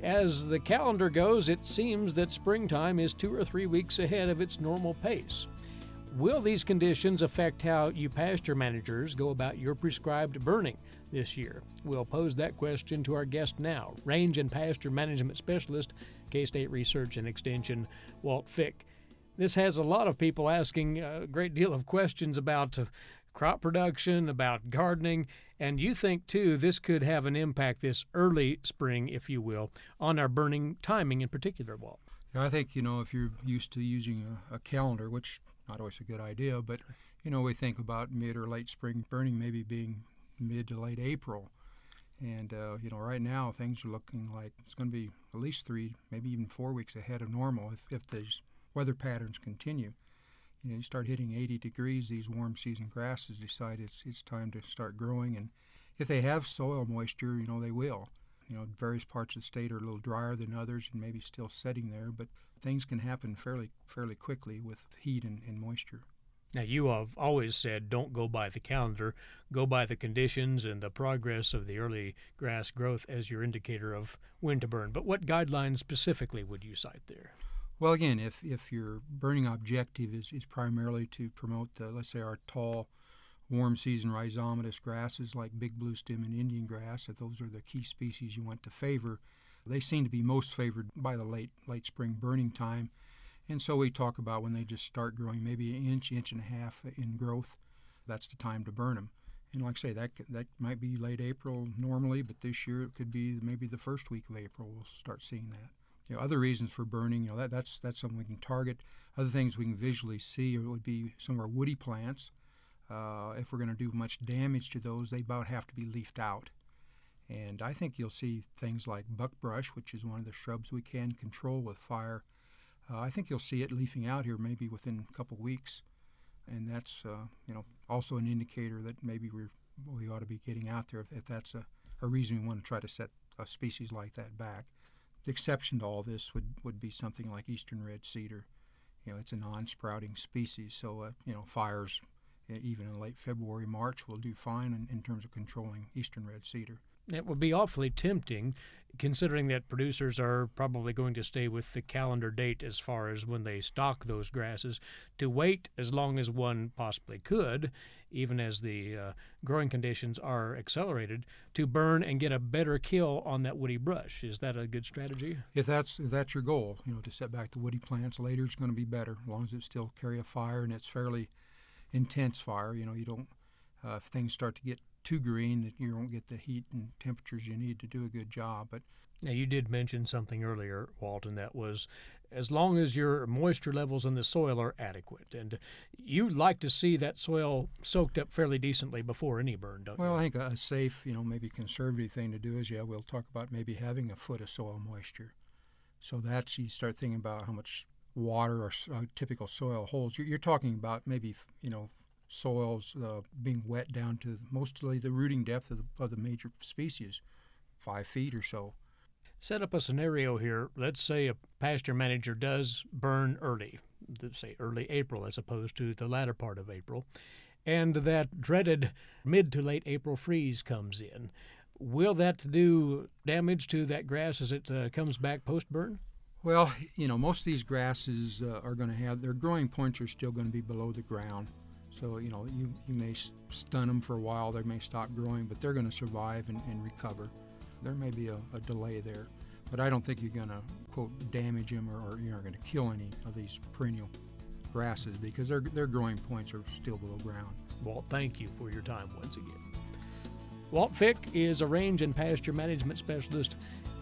As the calendar goes, it seems that springtime is 2 or 3 weeks ahead of its normal pace. Will these conditions affect how you pasture managers go about your prescribed burning this year? We'll pose that question to our guest now, Range and Pasture Management Specialist, K-State Research and Extension, Walt Fick. This has a lot of people asking a great deal of questions about crop production, about gardening, and you think, too, this could have an impact this early spring, if you will, on our burning timing in particular, Walt. Yeah, I think, if you're used to using a calendar, which not always a good idea, but, we think about mid or late spring burning maybe being mid to late April. And, right now things are looking like it's going to be at least 3, maybe even 4 weeks ahead of normal if these weather patterns continue. You start hitting 80 degrees, these warm season grasses decide it's time to start growing. And if they have soil moisture, they will. Various parts of the state are a little drier than others and maybe still setting there, but things can happen fairly quickly with heat and moisture. Now, you have always said don't go by the calendar, go by the conditions and the progress of the early grass growth as your indicator of when to burn. But what guidelines specifically would you cite there? Well, again, if your burning objective is primarily to promote, let's say, our tall, warm season rhizomatous grasses like big bluestem and Indian grass, if those are the key species you want to favor, they seem to be most favored by the late spring burning time. And so we talk about when they just start growing, maybe an inch and a half in growth, that's the time to burn them. And like I say, that might be late April normally, but this year it could be maybe the first week of April we'll start seeing that. Other reasons for burning, that's something we can target. Other things we can visually see would be some of our woody plants. If we're going to do much damage to those, they about have to be leafed out. And I think you'll see things like buckbrush, which is one of the shrubs we can control with fire. I think you'll see it leafing out here maybe within a couple weeks. And that's, also an indicator that maybe we ought to be getting out there if that's a reason we want to try to set a species like that back. The exception to all this would be something like eastern red cedar. It's a non-sprouting species, so fires even in late February, March will do fine in terms of controlling eastern red cedar. It would be awfully tempting, considering that producers are probably going to stay with the calendar date as far as when they stock those grasses, to wait as long as one possibly could, even as the growing conditions are accelerated, to burn and get a better kill on that woody brush. Is that a good strategy? If that's your goal, to set back the woody plants later is going to be better, as long as it still carry a fire and it's fairly intense fire. You don't, if things start to get too green, you don't get the heat and temperatures you need to do a good job. But now, you did mention something earlier, Walt, and that was as long as your moisture levels in the soil are adequate. And you like to see that soil soaked up fairly decently before any burn, don't you? Well, I think a safe, maybe conservative thing to do is, we'll talk about maybe having a foot of soil moisture. So that's, you start thinking about how much water or typical soil holds. You're talking about maybe, soils being wet down to mostly the rooting depth of the major species, 5 feet or so. Set up a scenario here. Let's say a pasture manager does burn early, say early April as opposed to the latter part of April, and that dreaded mid to late April freeze comes in. Will that do damage to that grass as it comes back post-burn? Well, most of these grasses are going to have, their growing points are still going to be below the ground. So, you may stun them for a while, they may stop growing, but they're going to survive and recover. There may be a delay there, but I don't think you're going to, quote, damage them or you're not going to kill any of these perennial grasses because their growing points are still below ground. Walt, thank you for your time once again. Walt Fick is a range and pasture management specialist,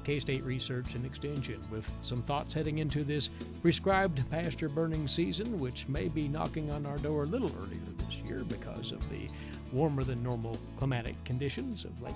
K-State Research and Extension, with some thoughts heading into this prescribed pasture burning season, which may be knocking on our door a little earlier this year because of the warmer than normal climatic conditions of late.